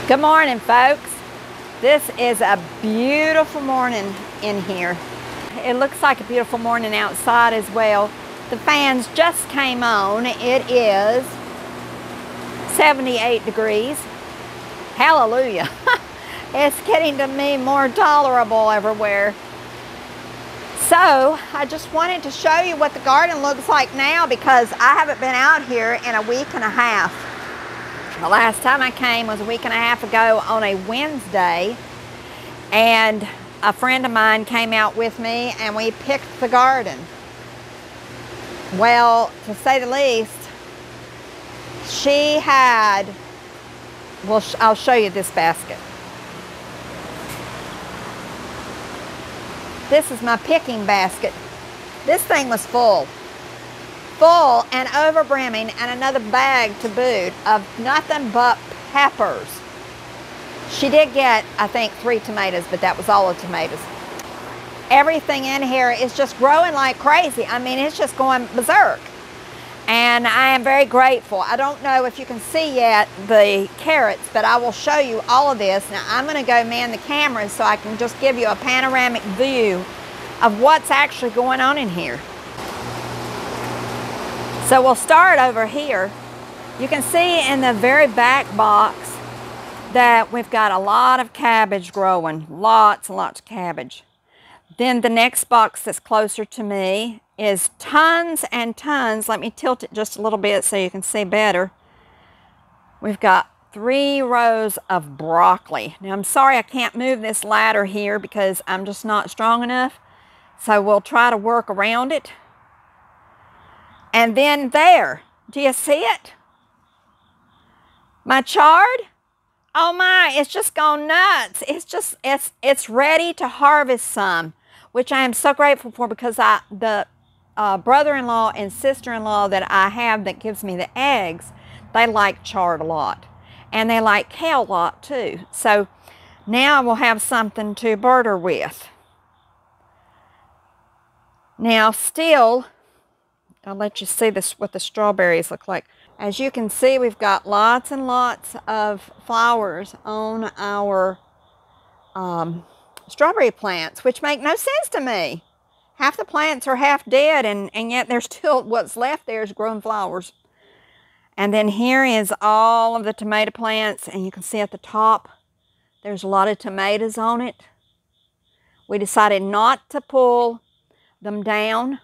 Good morning, folks. This is a beautiful morning in here. It looks like a beautiful morning outside as well. The fans just came on. It is 78 degrees. Hallelujah. It's getting to be more tolerable everywhere. So I just wanted to show you what the garden looks like now because I haven't been out here in a week and a half. The last time I came was a week and a half ago on a Wednesday, and a friend of mine came out with me and we picked the garden. Well, to say the least, she had, well, I'll show you this basket. This is my picking basket. This thing was full and over brimming, and another bag to boot of nothing but peppers. She did get, I think, 3 tomatoes, but that was all the tomatoes. Everything in here is just growing like crazy. I mean, it's just going berserk. And I am very grateful. I don't know if you can see yet the carrots, but I will show you all of this. Now, I'm going to go man the camera so I can just give you a panoramic view of what's actually going on in here. So we'll start over here. You can see in the very back box that we've got a lot of cabbage growing, lots and lots of cabbage. Then the next box that's closer to me is tons and tons. Let me tilt it just a little bit so you can see better. We've got 3 rows of broccoli. Now I'm sorry I can't move this ladder here because I'm just not strong enough. So we'll try to work around it. And then there, do you see it? My chard? Oh my, it's just gone nuts. It's ready to harvest some, which I am so grateful for because the brother-in-law and sister-in-law that I have that gives me the eggs, they like chard a lot. And they like kale a lot too. So now we'll have something to barter with. Now still, I'll let you see this, what the strawberries look like. As you can see, we've got lots and lots of flowers on our strawberry plants, which make no sense to me. Half the plants are half dead, and yet there's still, what's left there is growing flowers. And then here is all of the tomato plants, and you can see at the top, there's a lot of tomatoes on it. We decided not to pull them down.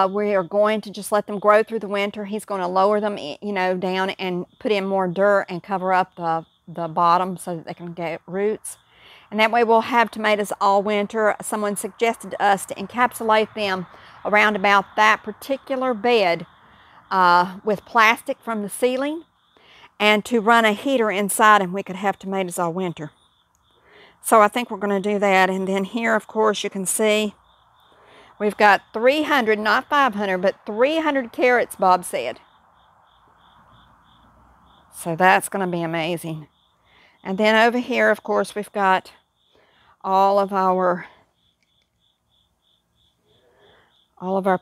We are going to just let them grow through the winter. He's going to lower them, you know, down and put in more dirt and cover up the bottom so that they can get roots. And that way we'll have tomatoes all winter. Someone suggested to us to encapsulate them around about that particular bed with plastic from the ceiling and to run a heater inside, and we could have tomatoes all winter. So I think we're going to do that. And then here, of course, you can see we've got 300, not 500, but 300 carrots, Bob said. So that's going to be amazing. And then over here, of course, we've got all of our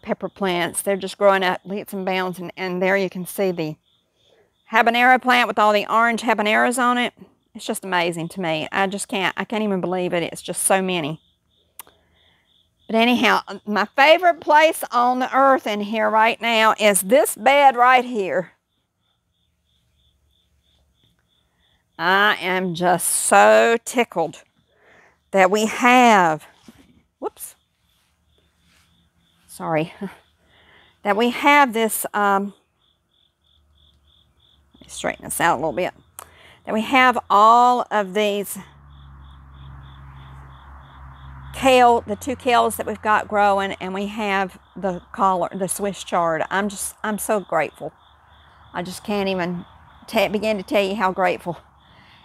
pepper plants. They're just growing up leaps and bounds. And there you can see the habanero plant with all the orange habaneros on it. It's just amazing to me. I can't even believe it. It's just so many. But anyhow, my favorite place on the earth in here right now is this bed right here. I am just so tickled that we have, whoops, sorry, that we have this, let me straighten this out a little bit, that we have all of these kale, the 2 kales that we've got growing, and we have the collard, the Swiss chard. I'm so grateful. I just can't even begin to tell you how grateful.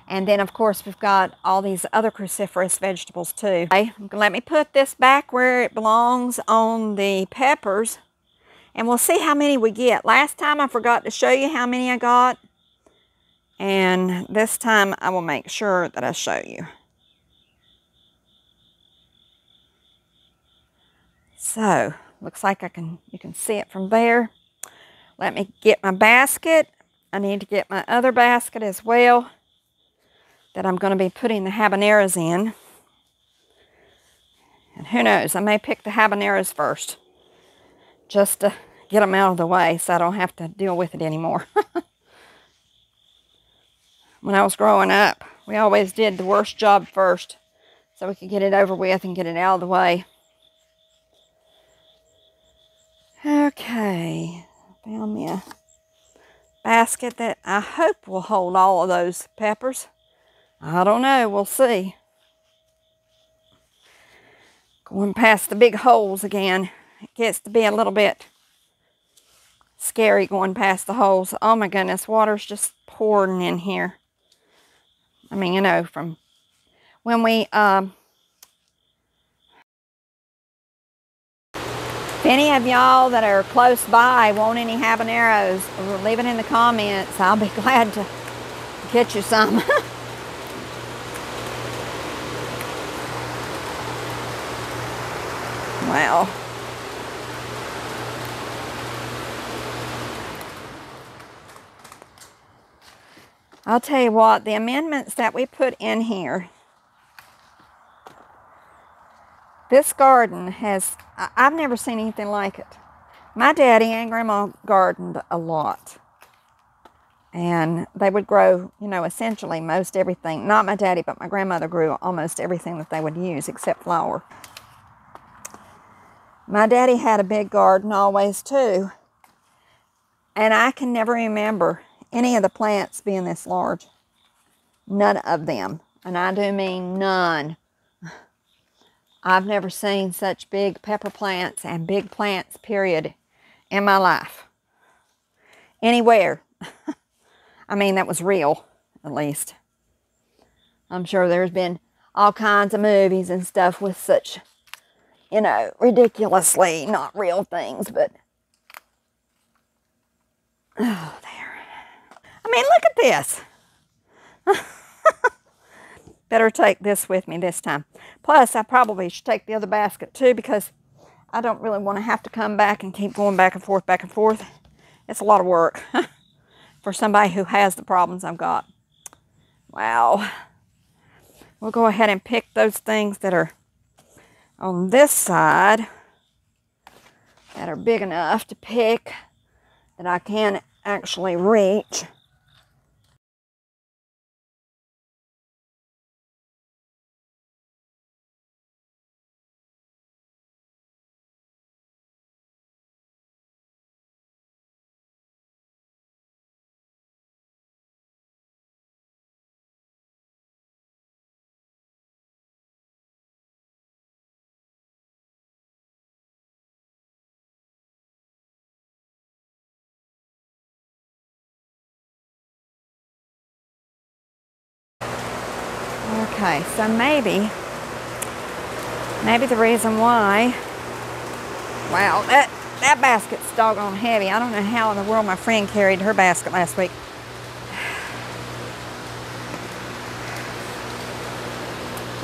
And then, of course, we've got all these other cruciferous vegetables too. Okay, let me put this back where it belongs on the peppers, and we'll see how many we get. Last time I forgot to show you how many I got, and this time I will make sure that I show you. So, looks like you can see it from there. Let me get my basket. I need to get my other basket as well. that I'm going to be putting the habaneros in. And who knows, I may pick the habaneros first, just to get them out of the way so I don't have to deal with it anymore. When I was growing up, we always did the worst job first so we could get it over with and get it out of the way. Okay, found me a basket that I hope will hold all of those peppers. I don't know, we'll see. Going past the big holes again. It gets to be a little bit scary going past the holes. Oh my goodness, water's just pouring in here. I mean, you know, from when we, if any of y'all that are close by want any habaneros, leave it in the comments. I'll be glad to get you some. Well, I'll tell you what, the amendments that we put in here, this garden has, I've never seen anything like it. My daddy and grandma gardened a lot. And they would grow, you know, essentially most everything. Not my daddy, but my grandmother grew almost everything that they would use except flour. My daddy had a big garden always too. And I can never remember any of the plants being this large. None of them. And I do mean none. I've never seen such big pepper plants and big plants, period, in my life. Anywhere. I mean, that was real, at least. I'm sure there's been all kinds of movies and stuff with such, you know, ridiculously not real things, but... Oh, there. I mean, look at this. Better take this with me this time. Plus, I probably should take the other basket too, because I don't really want to have to come back and keep going back and forth, back and forth. It's a lot of work for somebody who has the problems I've got. Wow. We'll go ahead and pick those things that are on this side that are big enough to pick, that I can actually reach. Okay, so maybe the reason why, wow, that basket's doggone heavy. I don't know how in the world my friend carried her basket last week.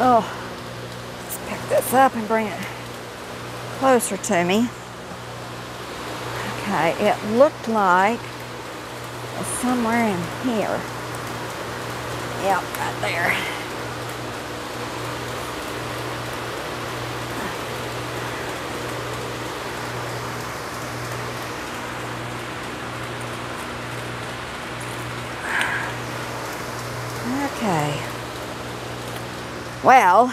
Oh, let's pick this up and bring it closer to me. Okay, it looked like it was somewhere in here. Yep, right there. Okay. Well,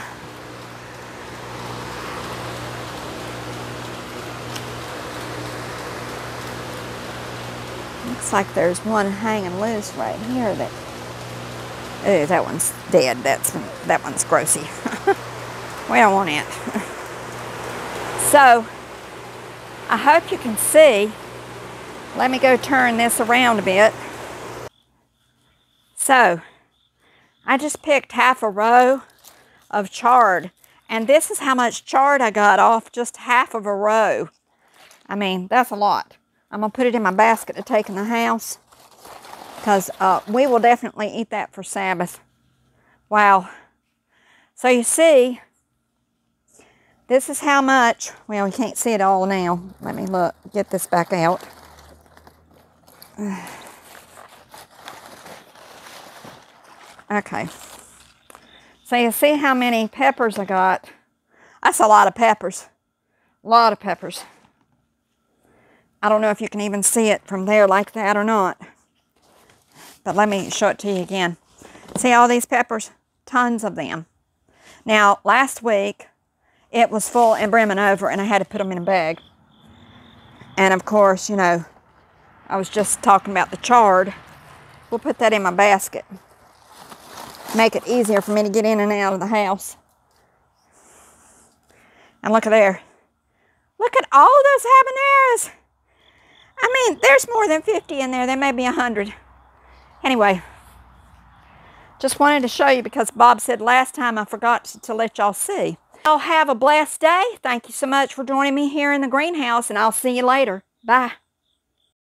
looks like there's one hanging loose right here that, oh, that one's dead. That one's grossy. We don't want it. So, I hope you can see. Let me go turn this around a bit. So, I just picked half a row of chard. And this is how much chard I got off just half of a row. I mean, that's a lot. I'm going to put it in my basket to take in the house, because we will definitely eat that for Sabbath. Wow. So you see, this is how much, well, you can't see it all now. Let me look, get this back out. Okay. So you see how many peppers I got. That's a lot of peppers. A lot of peppers. I don't know if you can even see it from there like that or not. But let me show it to you again. See all these peppers? Tons of them. Now, last week, it was full and brimming over, and I had to put them in a bag. And of course, you know, I was just talking about the chard. We'll put that in my basket. Make it easier for me to get in and out of the house. And look at there. Look at all those habaneros. I mean, there's more than 50 in there. There may be 100. Anyway, just wanted to show you because Bob said last time I forgot to let y'all see. Y'all have a blessed day. Thank you so much for joining me here in the greenhouse, and I'll see you later. Bye.